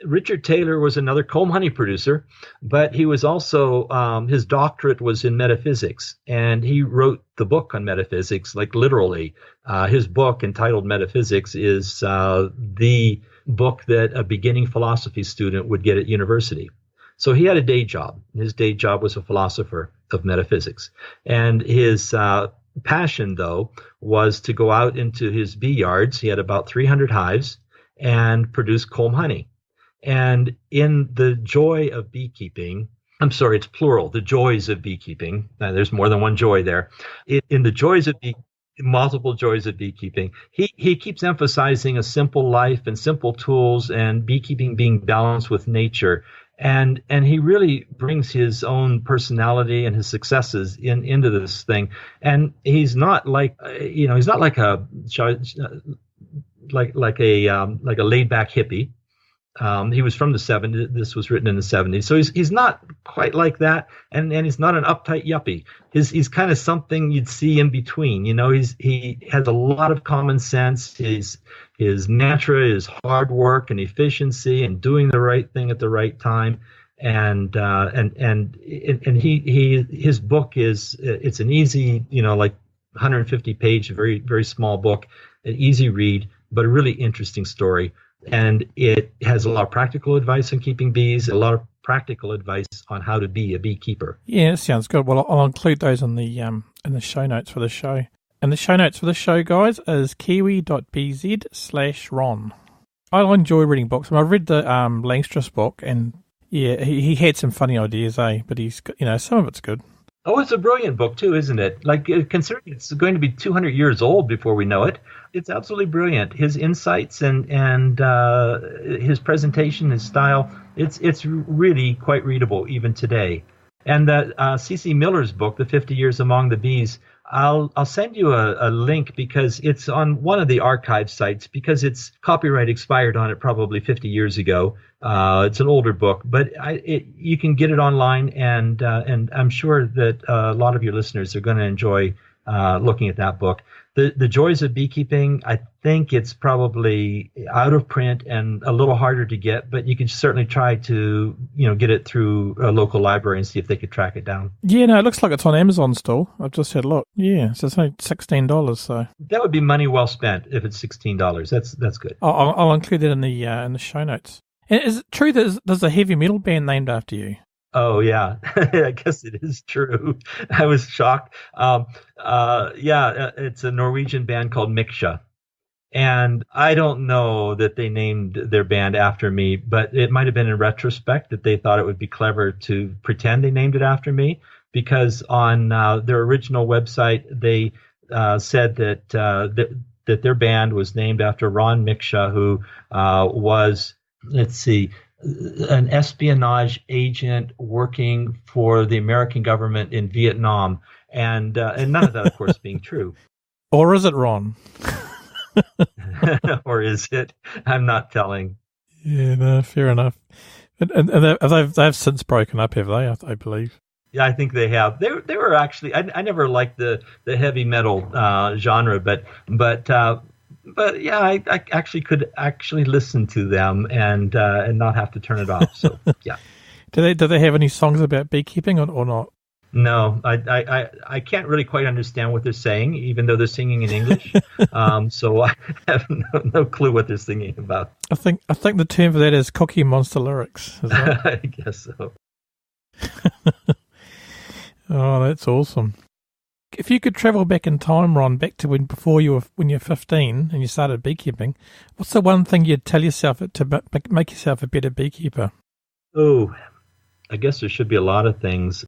Richard Taylor was another comb honey producer, but he was also, his doctorate was in metaphysics, and he wrote the book on metaphysics, like literally. His book entitled Metaphysics is the book that a beginning philosophy student would get at university. So he had a day job. His day job was a philosopher of metaphysics. And his passion, though, was to go out into his bee yards. He had about 300 hives and produce comb honey. And in The Joy of Beekeeping, I'm sorry, it's plural, The Joys of Beekeeping. There's more than one joy there. In The Joys of Beekeeping, multiple joys of beekeeping, he keeps emphasizing a simple life and simple tools and beekeeping being balanced with nature. And he really brings his own personality and his successes into this thing. And he's not like, he's not like a laid back hippie. He was from the 70s. This was written in the 70s. So he's not quite like that. And he's not an uptight yuppie. He's kind of something you'd see in between. He has a lot of common sense. His mantra is hard work and efficiency and doing the right thing at the right time. And his book it's an easy, like 150 page, very, very small book, an easy read, but a really interesting story. And it has a lot of practical advice on keeping bees, a lot of practical advice on how to be a beekeeper. Yeah, that sounds good. Well, I'll include those in the show notes for the show. And the show notes for the show, guys, is kiwi.bz/Ron. I enjoy reading books. I've read the Langstra's book, and Yeah, he had some funny ideas, but he's, some of it's good. Oh, it's a brilliant book too, isn't it? Like, considering it's going to be 200 years old before we know it, it's absolutely brilliant. His insights and his presentation, his style, it's really quite readable even today. And that C.C. Miller's book, The 50 Years Among the Bees, I'll send you a link because it's on one of the archive sites because its copyright expired on it probably 50 years ago. It's an older book, but you can get it online, and I'm sure that a lot of your listeners are going to enjoy looking at that book. The Joys of Beekeeping, I think it's probably out of print and a little harder to get, but you can certainly try to get it through a local library and see if they could track it down. Yeah, no, it looks like it's on Amazon still. I've just had a look. Yeah, so it's only $16. So that would be money well spent if it's $16. That's good. I'll include it in the show notes. And is it true that there's a heavy metal band named after you? Oh, yeah. I guess it is true. I was shocked. It's a Norwegian band called Miksha. And I don't know that they named their band after me, but it might have been in retrospect that they thought it would be clever to pretend they named it after me, because on their original website, they said that their band was named after Ron Miksha, who was, an espionage agent working for the American government in Vietnam, and none of that, of course, being true. Or is it Ron? Or is it? I'm not telling. Yeah, no, fair enough. And they've since broken up, have they? I believe. Yeah, I think they have. They were actually. I never liked the heavy metal genre, but yeah, I actually could listen to them and not have to turn it off. So yeah. Do they have any songs about beekeeping or not? No, I can't really quite understand what they're saying, even though they're singing in English. So I have no clue what they're singing about. I think the term for that is Cookie Monster lyrics. Is that? I guess so. Oh, that's awesome. If you could travel back in time, Ron, back to when you were 15 and you started beekeeping, what's the one thing you'd tell yourself to make yourself a better beekeeper? Oh, I guess there should be a lot of things.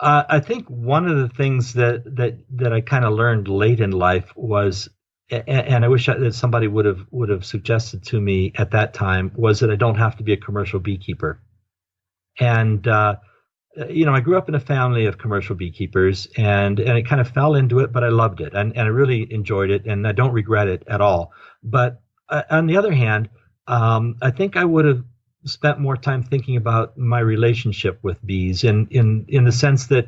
I think one of the things that I kind of learned late in life was, and I wish that somebody would have suggested to me at that time, was that I don't have to be a commercial beekeeper. And I grew up in a family of commercial beekeepers, and I kind of fell into it, but I loved it, and I really enjoyed it, and I don't regret it at all. But on the other hand, I think I would have spent more time thinking about my relationship with bees, in the sense that,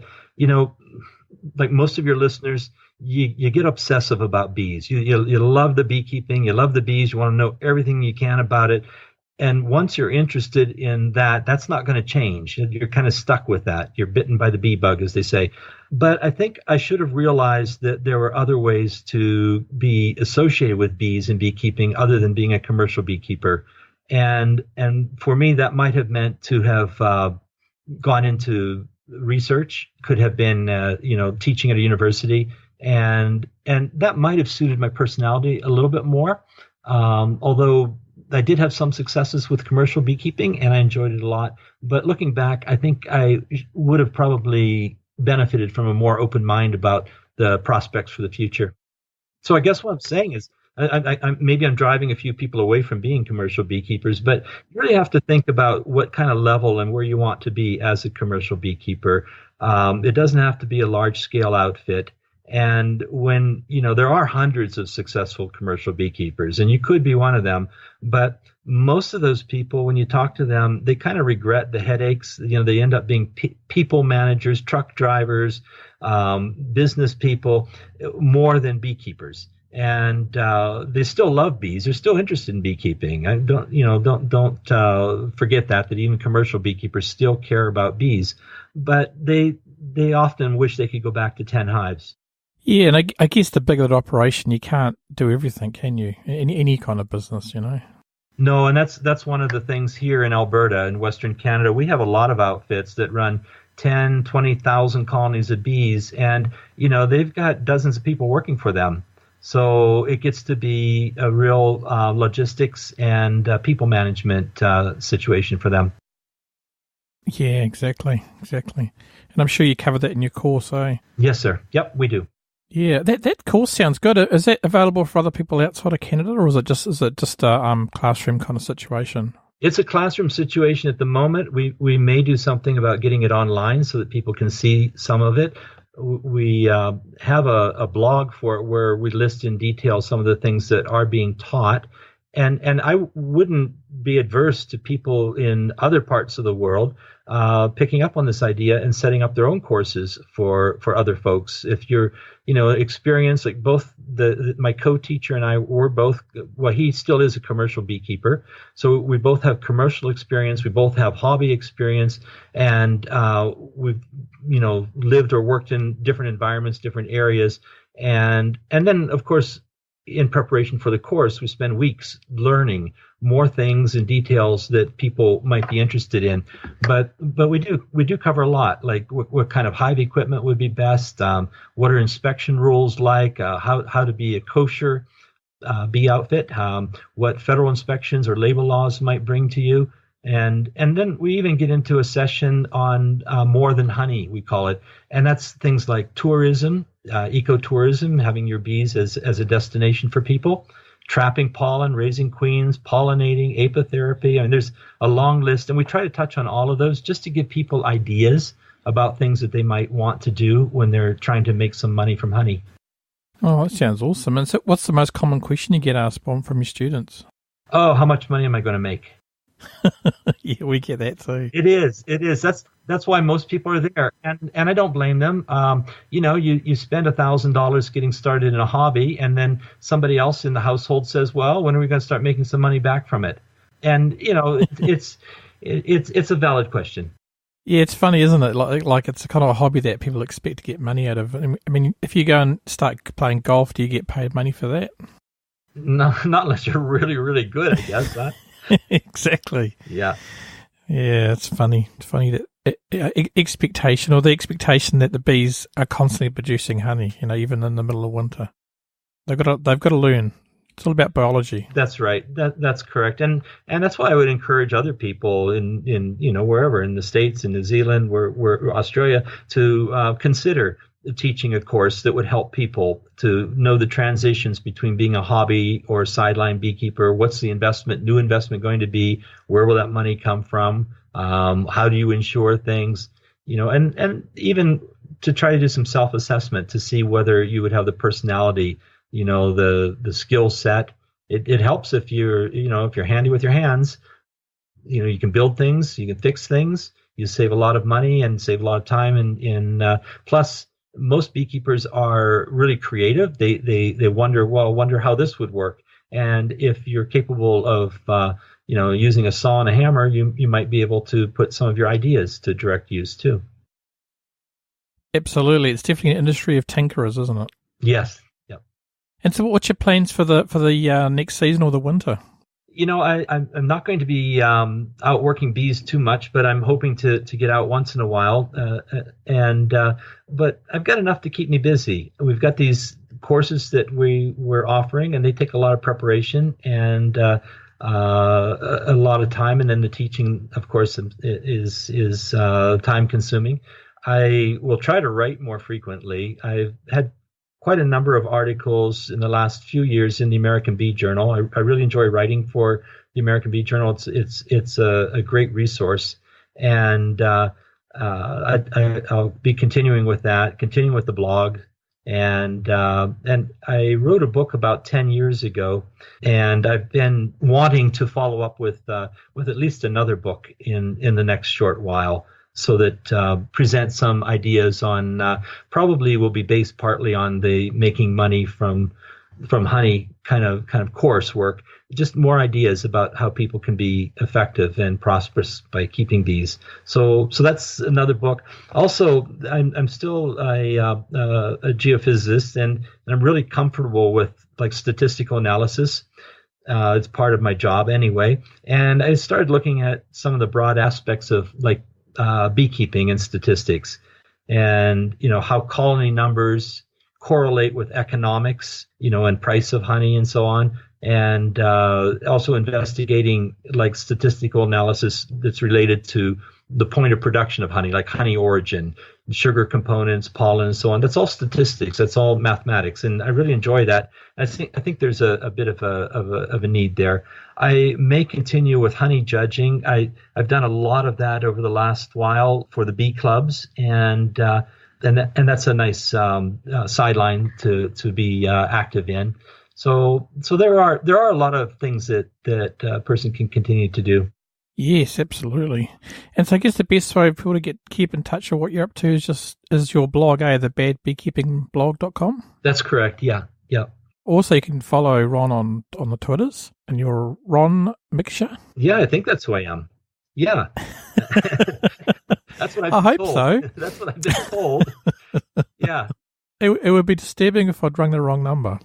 like most of your listeners, you get obsessive about bees. You love the beekeeping, you love the bees, you want to know everything you can about it. And once you're interested in that, that's not going to change. You're kind of stuck with that. You're bitten by the bee bug, as they say. But I think I should have realized that there were other ways to be associated with bees and beekeeping other than being a commercial beekeeper. And for me, that might have meant to have gone into research, could have been, teaching at a university. And that might have suited my personality a little bit more. Although I did have some successes with commercial beekeeping, and I enjoyed it a lot. But looking back, I think I would have probably benefited from a more open mind about the prospects for the future. So I guess what I'm saying is, maybe I'm driving a few people away from being commercial beekeepers, but you really have to think about what kind of level and where you want to be as a commercial beekeeper. It doesn't have to be a large-scale outfit. And when, there are hundreds of successful commercial beekeepers, and you could be one of them, but most of those people, when you talk to them, they kind of regret the headaches. They end up being people managers, truck drivers, business people, more than beekeepers. And they still love bees. They're still interested in beekeeping. I don't forget that even commercial beekeepers still care about bees, but they often wish they could go back to 10 hives. Yeah, and I guess the bigger the operation, you can't do everything, can you? In any kind of business, No, and that's one of the things here in Alberta and Western Canada. We have a lot of outfits that run 10, 20,000 colonies of bees, and they've got dozens of people working for them. So it gets to be a real logistics and people management situation for them. Yeah, exactly. And I'm sure you covered that in your course, eh? Yes, sir. Yep, we do. Yeah, that course sounds good. Is that available for other people outside of Canada, or is it just a classroom kind of situation? It's a classroom situation at the moment. We may do something about getting it online so that people can see some of it. We have a blog for it where we list in detail some of the things that are being taught. And I wouldn't be adverse to people in other parts of the world picking up on this idea and setting up their own courses for other folks. If you're, experienced, like both my co-teacher and I were both, well, he still is a commercial beekeeper. So we both have commercial experience. We both have hobby experience, and we've, lived or worked in different environments, different areas. And then, of course, in preparation for the course, we spend weeks learning more things and details that people might be interested in. But we do cover a lot, like what kind of hive equipment would be best, what are inspection rules like, how to be a kosher bee outfit, what federal inspections or labor laws might bring to you. And then we even get into a session on more than honey, we call it. And that's things like tourism, ecotourism, having your bees as a destination for people, trapping pollen, raising queens, pollinating, apitherapy. I mean, there's a long list. And we try to touch on all of those just to give people ideas about things that they might want to do when they're trying to make some money from honey. Oh, that sounds awesome. And so what's the most common question you get asked from your students? Oh, how much money am I going to make? Yeah, we get that too. It is. That's why most people are there, and I don't blame them. You spend $1,000 getting started in a hobby, and then somebody else in the household says, "Well, when are we going to start making some money back from it?" And it's a valid question. Yeah, it's funny, isn't it? Like it's a kind of a hobby that people expect to get money out of. I mean, if you go and start playing golf, do you get paid money for that? No, not unless you're really, really good, I guess. Huh? Exactly. Yeah. Yeah, it's funny. It's funny that the expectation that the bees are constantly producing honey, even in the middle of winter. They've got to learn. It's all about biology. That's right. That's correct. And that's why I would encourage other people in wherever, in the States, in New Zealand, where Australia, to consider teaching a course that would help people to know the transitions between being a hobby or a sideline beekeeper. What's the new investment going to be? Where will that money come from? How do you insure things? And even to try to do some self-assessment to see whether you would have the personality, the skill set. It helps if you're handy with your hands. You can build things, you can fix things, you save a lot of money and save a lot of time. And plus, most beekeepers are really creative. They wonder how this would work. And if you're capable of using a saw and a hammer, you might be able to put some of your ideas to direct use too. Absolutely, it's definitely an industry of tinkerers, isn't it? Yes. Yep. And so, what's your plans for the next season or the winter? I'm not going to be out working bees too much, but I'm hoping to get out once in a while. But I've got enough to keep me busy. We've got these courses that we're offering, and they take a lot of preparation and a lot of time. And then the teaching, of course, is time consuming. I will try to write more frequently. I've had quite a number of articles in the last few years in the American Bee Journal. I really enjoy writing for the American Bee Journal. It's a great resource, and I'll be continuing with the blog, and I wrote a book about 10 years ago, and I've been wanting to follow up with at least another book in the next short while. So that present some ideas on probably will be based partly on the making money from honey kind of coursework, just more ideas about how people can be effective and prosperous by keeping bees. So that's another book. Also, I'm still a geophysicist, and I'm really comfortable with like statistical analysis. It's part of my job anyway, and I started looking at some of the broad aspects of like beekeeping and statistics, and how colony numbers correlate with economics, and price of honey and so on, and also investigating like statistical analysis that's related to the point of production of honey, like honey origin, sugar components, pollen, and so on. That's all statistics. That's all mathematics, and I really enjoy that. I think there's a bit of a need there. I may continue with honey judging. I've done a lot of that over the last while for the bee clubs, and that's a nice sideline to be active in. So there are a lot of things that a person can continue to do. Yes, absolutely. And so I guess the best way for people to keep in touch with what you're up to is your blog, the badbeekeepingblog.com? That's correct, yeah. Also, you can follow Ron on the Twitters, and you're Ron Miksha. Yeah, I think that's who I am. Yeah. That's what I've been told. I hope so. That's what I've been told. Yeah. It would be disturbing if I'd rung the wrong number.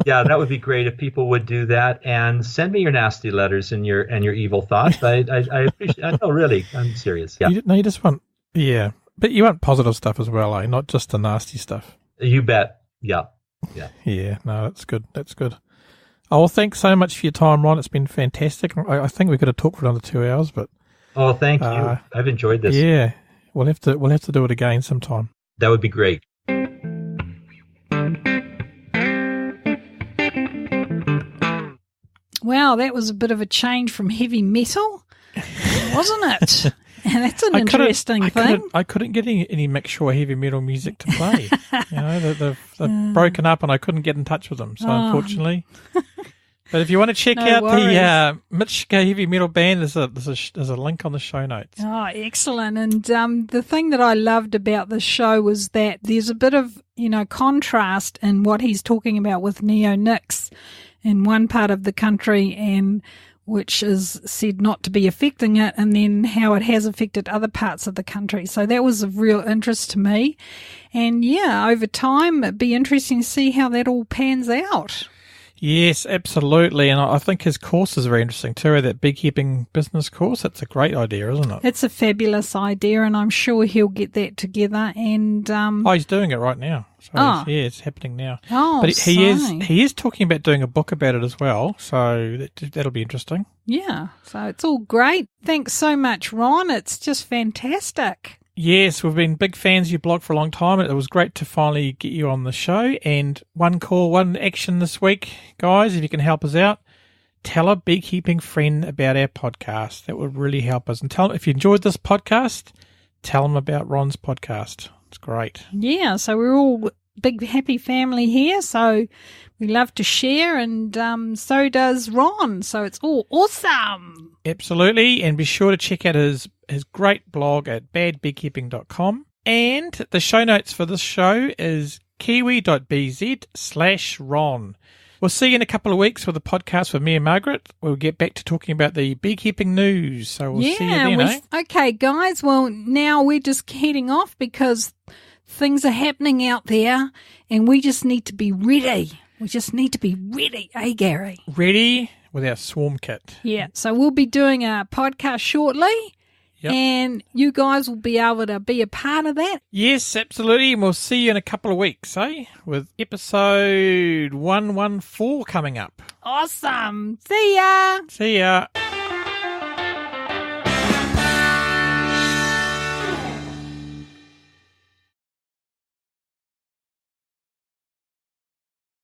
Yeah, that would be great if people would do that and send me your nasty letters and your evil thoughts. I appreciate. No, really, I'm serious. Yeah. You just want, but you want positive stuff as well, not just the nasty stuff. You bet. Yeah. Yeah. No, that's good. Oh, well, thanks so much for your time, Ron. It's been fantastic. I think we could have talked for another 2 hours, but. Oh, thank you. I've enjoyed this. Yeah, we'll have to do it again sometime. That would be great. Wow, that was a bit of a change from heavy metal, wasn't it? And that's an interesting thing. I couldn't get any Miksha heavy metal music to play. They've broken up, and I couldn't get in touch with them. So unfortunately, but if you want to check out the Miksha heavy metal band, there's a link on the show notes. Oh, excellent! And the thing that I loved about the show was that there's a bit of contrast in what he's talking about with neonics in one part of the country, and which is said not to be affecting it, and then how it has affected other parts of the country. So that was of real interest to me. And over time, it'd be interesting to see how that all pans out. Yes, absolutely. And I think his course is very interesting too, that beekeeping business course. It's a great idea, isn't it? It's a fabulous idea, and I'm sure he'll get that together. And he's doing it right now. So it's happening now. Oh, but he is talking about doing a book about it as well. So that'll be interesting. Yeah. So it's all great. Thanks so much, Ron. It's just fantastic. Yes, we've been big fans of your blog for a long time. It was great to finally get you on the show. And one call, one action this week, guys, if you can help us out, tell a beekeeping friend about our podcast. That would really help us. And tell them, if you enjoyed this podcast, tell them about Ron's podcast. It's great. Yeah, so we're all big happy family here. So we love to share, and so does Ron. So it's all awesome. Absolutely. And be sure to check out his great blog at badbeekeeping.com. And the show notes for this show is kiwi.bz/Ron. We'll see you in a couple of weeks with a podcast with me and Margaret. We'll get back to talking about the beekeeping news. So we'll see you then, Okay, guys. Well, now we're just heading off because things are happening out there, and we just need to be ready. We just need to be ready, Gary? Ready with our swarm kit. Yeah, so we'll be doing a podcast shortly. Yep. And you guys will be able to be a part of that. Yes, absolutely. And we'll see you in a couple of weeks, with episode 114 coming up. Awesome. See ya. See ya.